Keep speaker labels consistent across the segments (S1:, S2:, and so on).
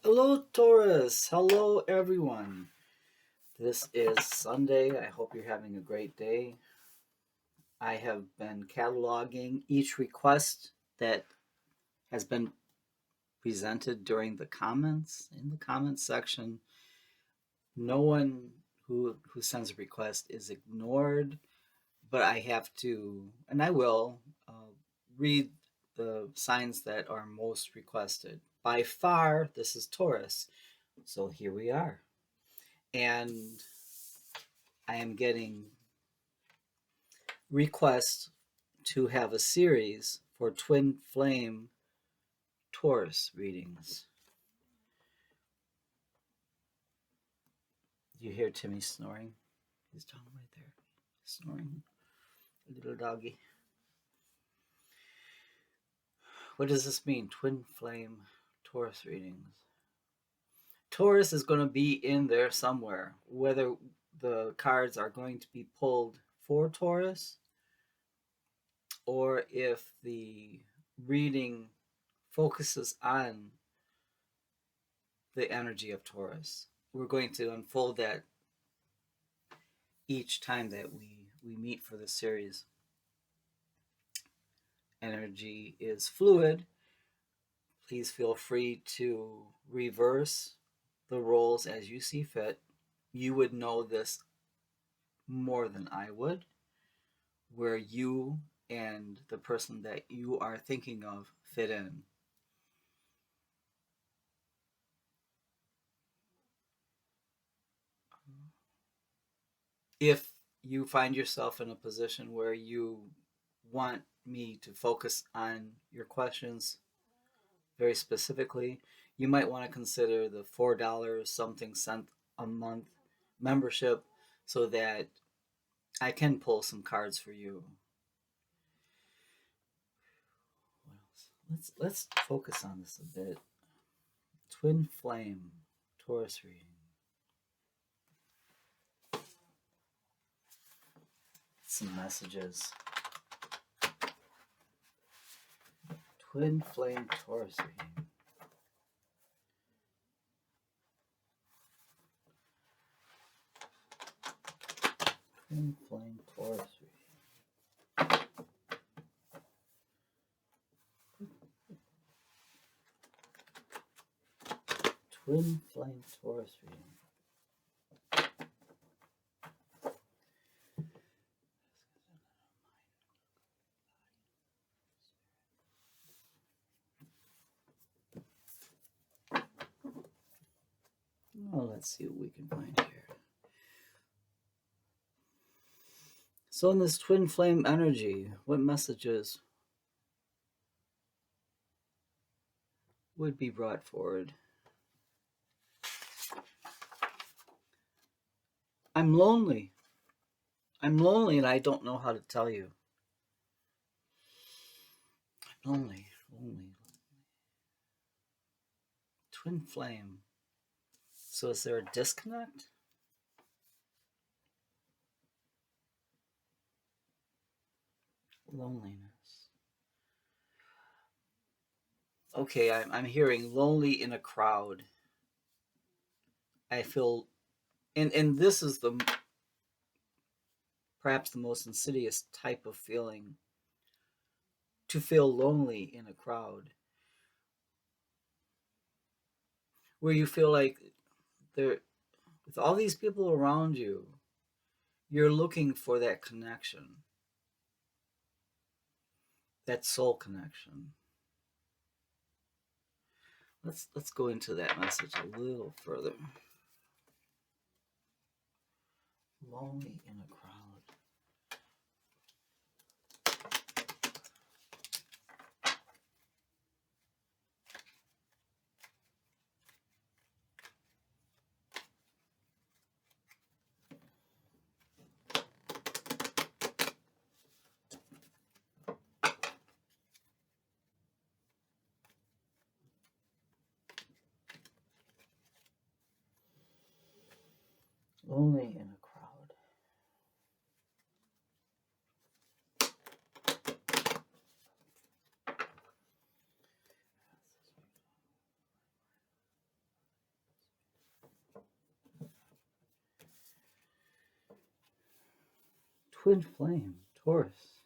S1: Hello, Taurus. Hello, everyone. This is Sunday. I hope you're having a great day. I have been cataloging each request that has been presented during the comments in the comments section. No one who sends a request is ignored, but I have to, and I will, read the signs that are most requested. By far, this is Taurus. So here we are. And I am getting requests to have a series for Twin Flame Taurus readings. You hear Timmy snoring? He's down right there, snoring. Little doggy. What does this mean? Twin Flame Taurus readings. Taurus is going to be in there somewhere. Whether the cards are going to be pulled for Taurus or if the reading focuses on the energy of Taurus. We're going to unfold that each time that we meet for this series. Energy is fluid. Please feel free to reverse the roles as you see fit. You would know this more than I would, where you and the person that you are thinking of fit in. If you find yourself in a position where you want me to focus on your questions very specifically, you might want to consider the $4 something cent a month membership so that I can pull some cards for you. What else? Let's focus on this a bit. Twin Flame Taurus reading. Some messages. Twin Flame Taurus reading. Twin Flame Taurus reading. Twin Flame Taurus reading. Well, let's see what we can find here. So in this twin flame energy, what messages would be brought forward? I'm lonely. I'm lonely and I don't know how to tell you. I'm lonely. Twin flame. So is there a disconnect? Loneliness. Okay, I'm hearing lonely in a crowd. I feel, and this is the perhaps the most insidious type of feeling, to feel lonely in a crowd, where you feel like there, with all these people around you, you're looking for that connection, that soul connection. Let's go into that message a little further. Lonely in a crowd. Lonely in a crowd. Twin flame, Taurus.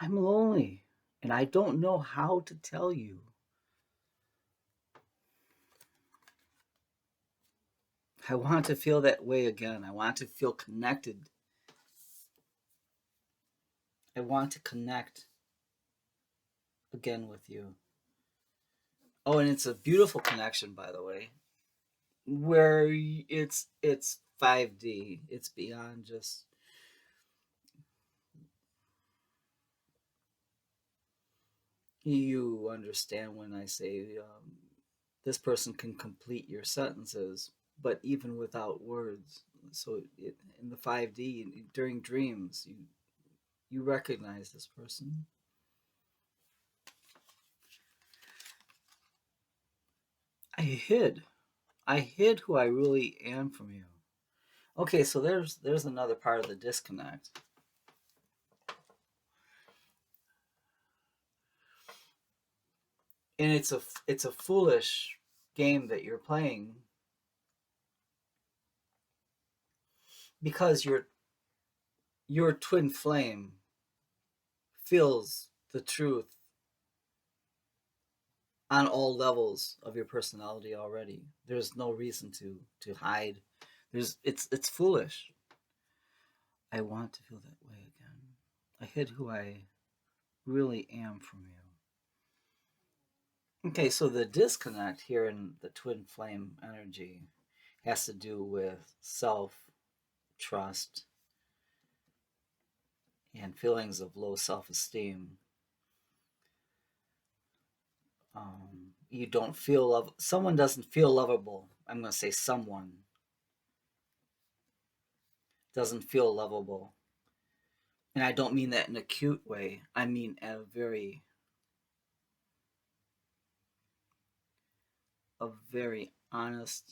S1: I'm lonely and I don't know how to tell you. I want to feel that way again. I want to feel connected. I want to connect again with you. Oh, and it's a beautiful connection, by the way, where it's 5D. It's beyond just you understand when I say this person can complete your sentences, but even without words. So in the 5D, during dreams, you recognize this person. I hid. I hid who I really am from you. Okay, so there's another part of the disconnect. And it's a foolish game that you're playing because your twin flame feels the truth on all levels of your personality already. There's no reason to hide. It's foolish. I want to feel that way again. I hid who I really am from you. Okay, so the disconnect here in the twin flame energy has to do with self trust and feelings of low self esteem. You don't feel love. Someone doesn't feel lovable. I'm going to say someone doesn't feel lovable. And I don't mean that in a cute way. I mean a very honest.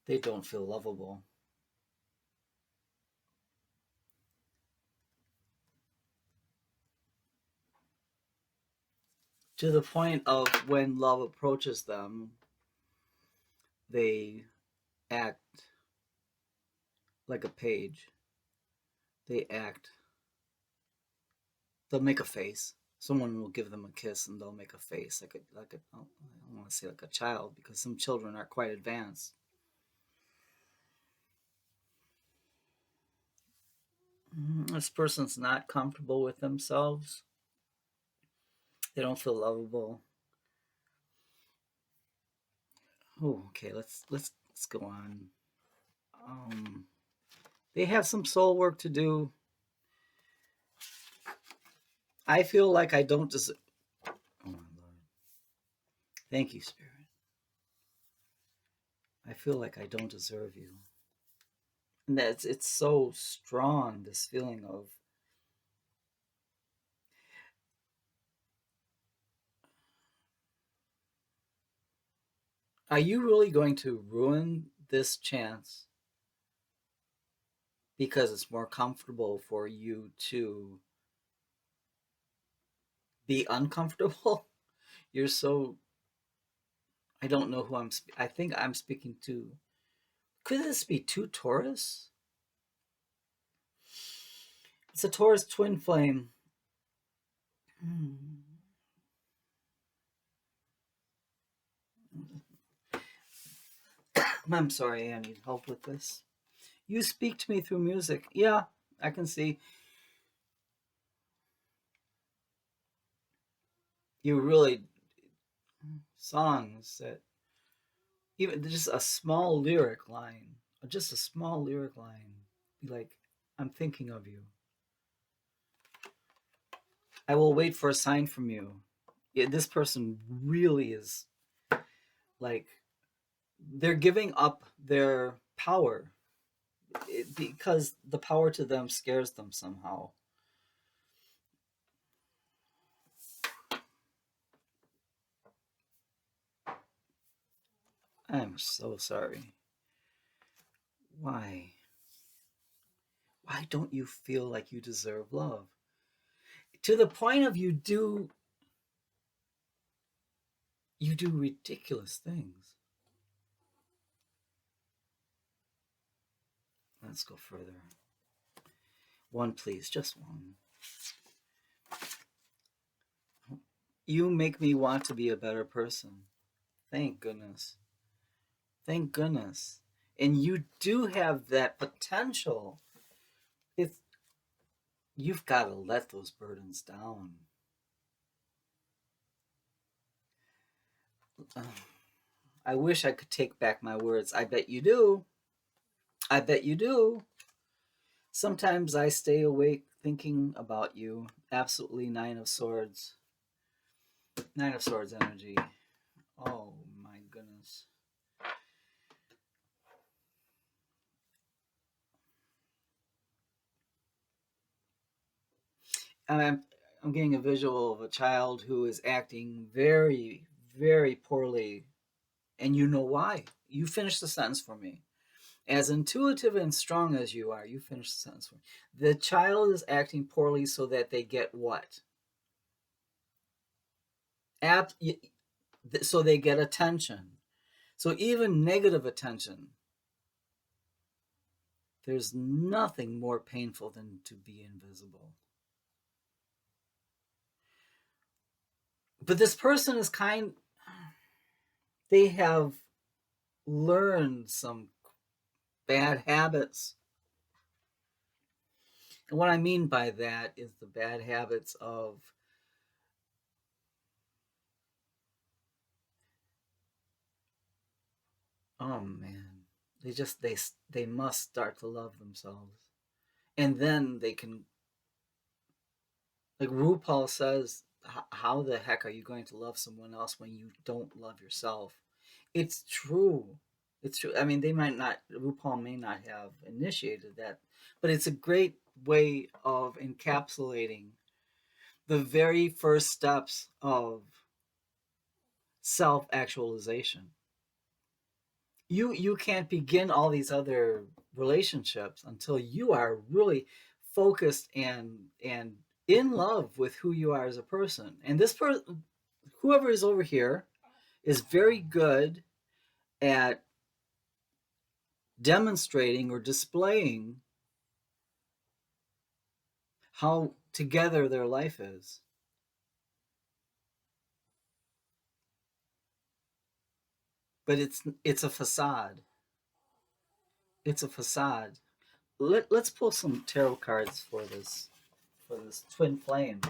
S1: They don't feel lovable. To the point of when love approaches them, they act like a page. They act, they'll make a face. Someone will give them a kiss and they'll make a face I don't want to say like a child because some children are quite advanced. This person's not comfortable with themselves. They don't feel lovable. Oh, okay. Let's go on. Um, they have some soul work to do. I feel like I don't deserve. Oh my Lord! Thank you, Spirit. I feel like I don't deserve you, and that's it's so strong. This feeling of are you really going to ruin this chance because it's more comfortable for you to be uncomfortable? You're so. I don't know who I'm. I think I'm speaking to. Could this be two Taurus? It's a Taurus twin flame. Hmm. I'm sorry, I need help with this. You speak to me through music. Yeah, I can see. You really songs that even just a small lyric line, just a small lyric line, be like, I'm thinking of you. I will wait for a sign from you. Yeah, this person really is like they're giving up their power because the power to them scares them somehow. I'm so sorry. Why? Why don't you feel like you deserve love? To the point of you do You do ridiculous things. Let's go further. One, please, just one. You make me want to be a better person. Thank goodness. Thank goodness. And you do have that potential. It's you've got to let those burdens down. I wish I could take back my words. I bet you do. I bet you do. Sometimes I stay awake thinking about you. Absolutely Nine of Swords. Nine of Swords energy. Oh my goodness. I'm, I'm getting a visual of a child who is acting very, very poorly. And you know why. You finish the sentence for me. As intuitive and strong as you are, you finish the sentence for me. The child is acting poorly so that they get what? So they get attention. So even negative attention, there's nothing more painful than to be invisible. But this person is they have learned some bad habits. And what I mean by that is the bad habits of oh man, they must start to love themselves. And then they can, like RuPaul says, how the heck are you going to love someone else when you don't love yourself? It's true. It's true. I mean, RuPaul may not have initiated that, but it's a great way of encapsulating the very first steps of self actualization. You can't begin all these other relationships until you are really focused and in love with who you are as a person. And this person, whoever is over here, is very good at demonstrating or displaying how together their life is. But it's a facade. It's a facade. Let's pull some tarot cards for this twin flame.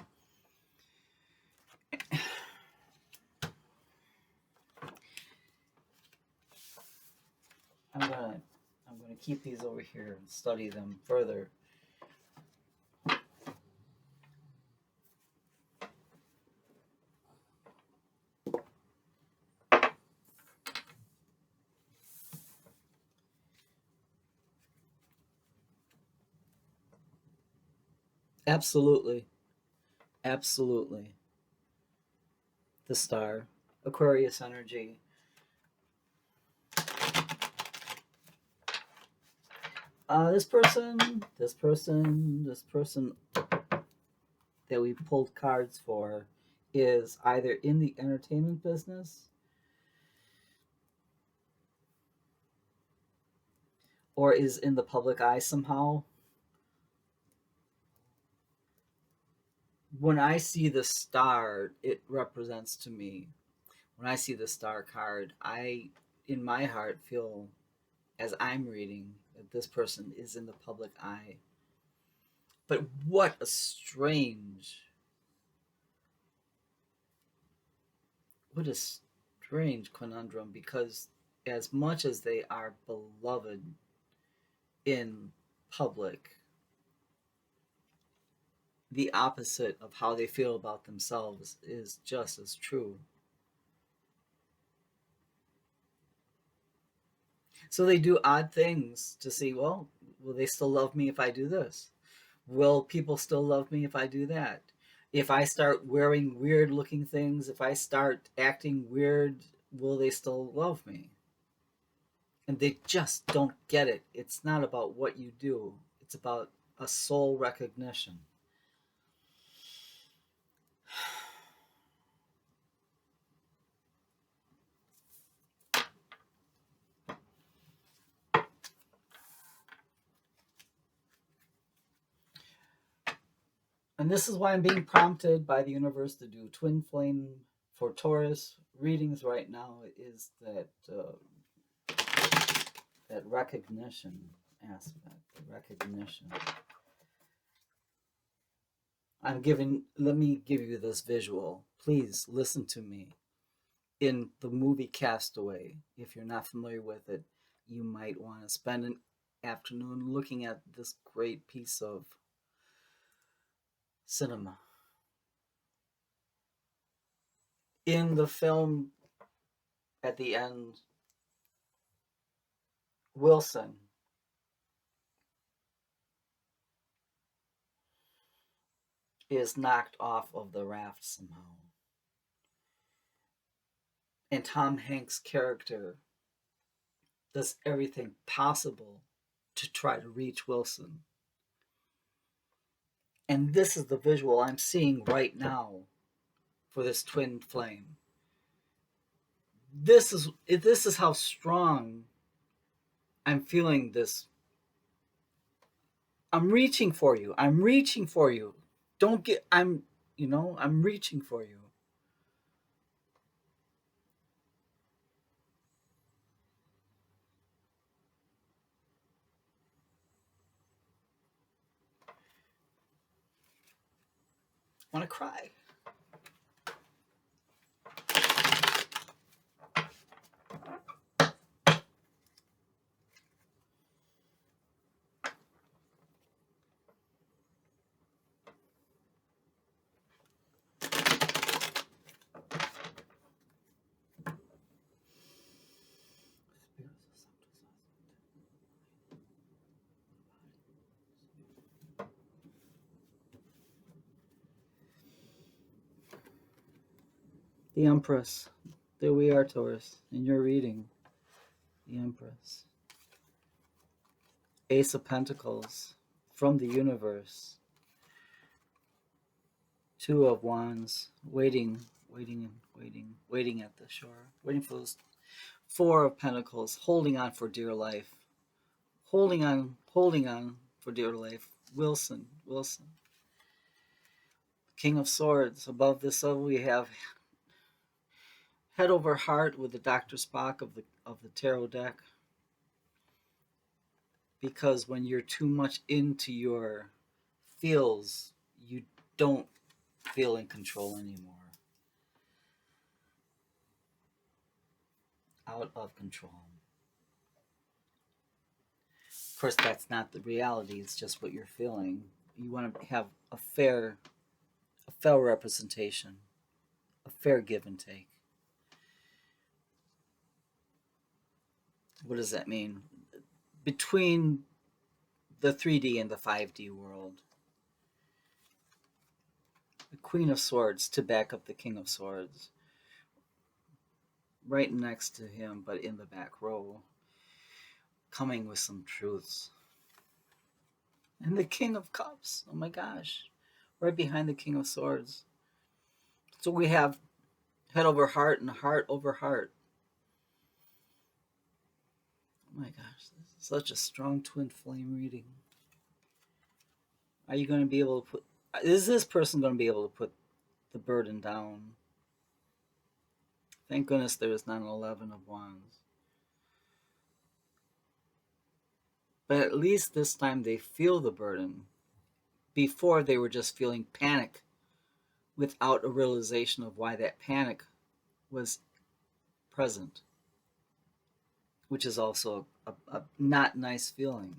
S1: I'm gonna I'm gonna keep these over here and study them further. Absolutely, absolutely. The star, Aquarius energy. This person that we pulled cards for is either in the entertainment business or is in the public eye somehow. When I see the star, it represents to me. When I see the star card, I, in my heart, feel as I'm reading that this person is in the public eye. But what a what a strange conundrum, because as much as they are beloved in public, the opposite of how they feel about themselves is just as true. So they do odd things to see, well, will they still love me if I do this? Will people still love me if I do that? If I start wearing weird looking things, if I start acting weird, will they still love me? And they just don't get it. It's not about what you do, it's about a soul recognition. And this is why I'm being prompted by the universe to do Twin Flame for Taurus readings right now, is that recognition aspect, the recognition. Let me give you this visual. Please listen to me. In the movie Castaway, if you're not familiar with it, you might want to spend an afternoon looking at this great piece of cinema. In the film, at the end, Wilson is knocked off of the raft somehow. And Tom Hanks' character does everything possible to try to reach Wilson. And this is the visual I'm seeing right now for this twin flame. This is how strong I'm feeling this. I'm reaching for you. I'm reaching for you. Don't get I'm I'm reaching for you. I want to cry. The Empress. There we are, Taurus, in your reading. The Empress. Ace of Pentacles from the universe. Two of Wands, waiting at the shore, waiting for those Four of Pentacles, holding on for dear life, holding on for dear life. Wilson. King of Swords. Above this we have head over heart with the Dr. Spock of the tarot deck. Because when you're too much into your feels, you don't feel in control anymore. Out of control. Of course, that's not the reality. It's just what you're feeling. You want to have a fair representation, a fair give and take. What does that mean? Between the 3D and the 5D world, the Queen of Swords to back up the King of Swords, right next to him, but in the back row, coming with some truths. And the King of Cups, oh my gosh, right behind the King of Swords. So we have head over heart and heart over heart. Oh my gosh, this is such a strong twin flame reading. Are you going to be able to is this person going to be able to put the burden down? Thank goodness there is not an 11 of Wands. But at least this time they feel the burden. Before they were just feeling panic without a realization of why that panic was present, which is also a not nice feeling.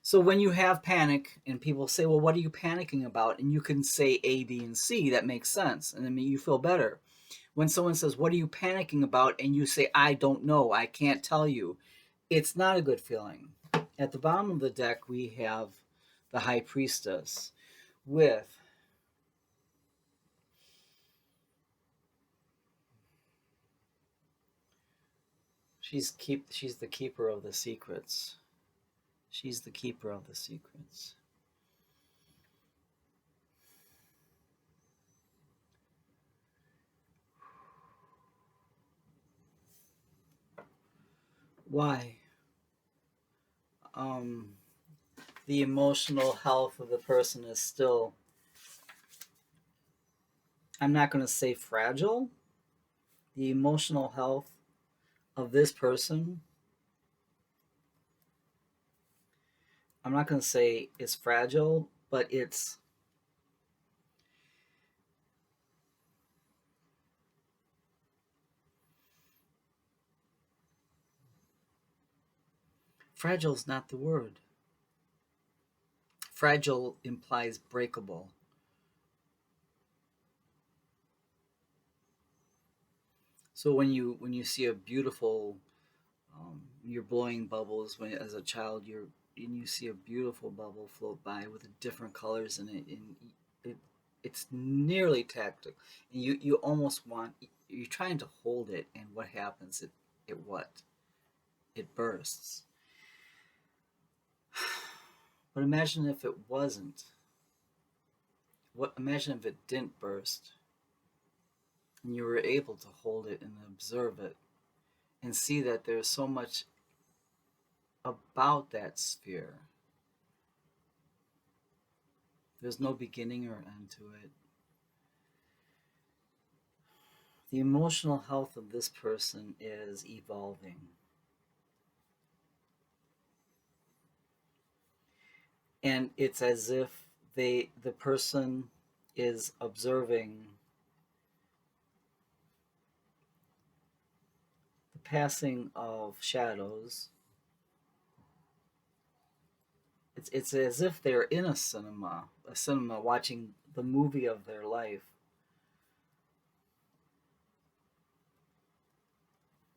S1: So when you have panic and people say, well, what are you panicking about? And you can say A, B, and C, that makes sense. And I mean, you feel better. When someone says, what are you panicking about? And you say, I don't know, I can't tell you, it's not a good feeling. At the bottom of the deck, we have the High Priestess with she's the keeper of the secrets. She's the keeper of the secrets. Why? the emotional health of the person is still, I'm not going to say fragile. The emotional health of this person, I'm not going to say is fragile, but it's fragile is not the word. Fragile implies breakable. So when you see a beautiful, you're blowing bubbles when as a child, and you see a beautiful bubble float by with different colors in it, and it it's nearly tactile, and you almost want, you're trying to hold it, and what happens? It bursts. But imagine if it wasn't. What imagine if it didn't burst, and you were able to hold it and observe it and see that there's so much about that sphere. There's no beginning or end to it. The emotional health of this person is evolving. And it's as if the person is observing the passing of shadows. It's as if they're in a cinema watching the movie of their life,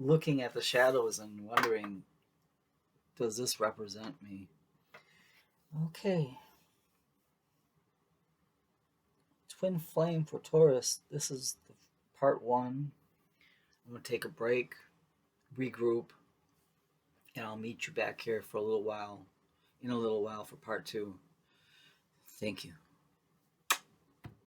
S1: looking at the shadows and wondering, does this represent me? Okay. Twin Flame for Taurus. This is the part one. I'm going to take a break, regroup, and I'll meet you back here for a little while, in a little while for part two. Thank you.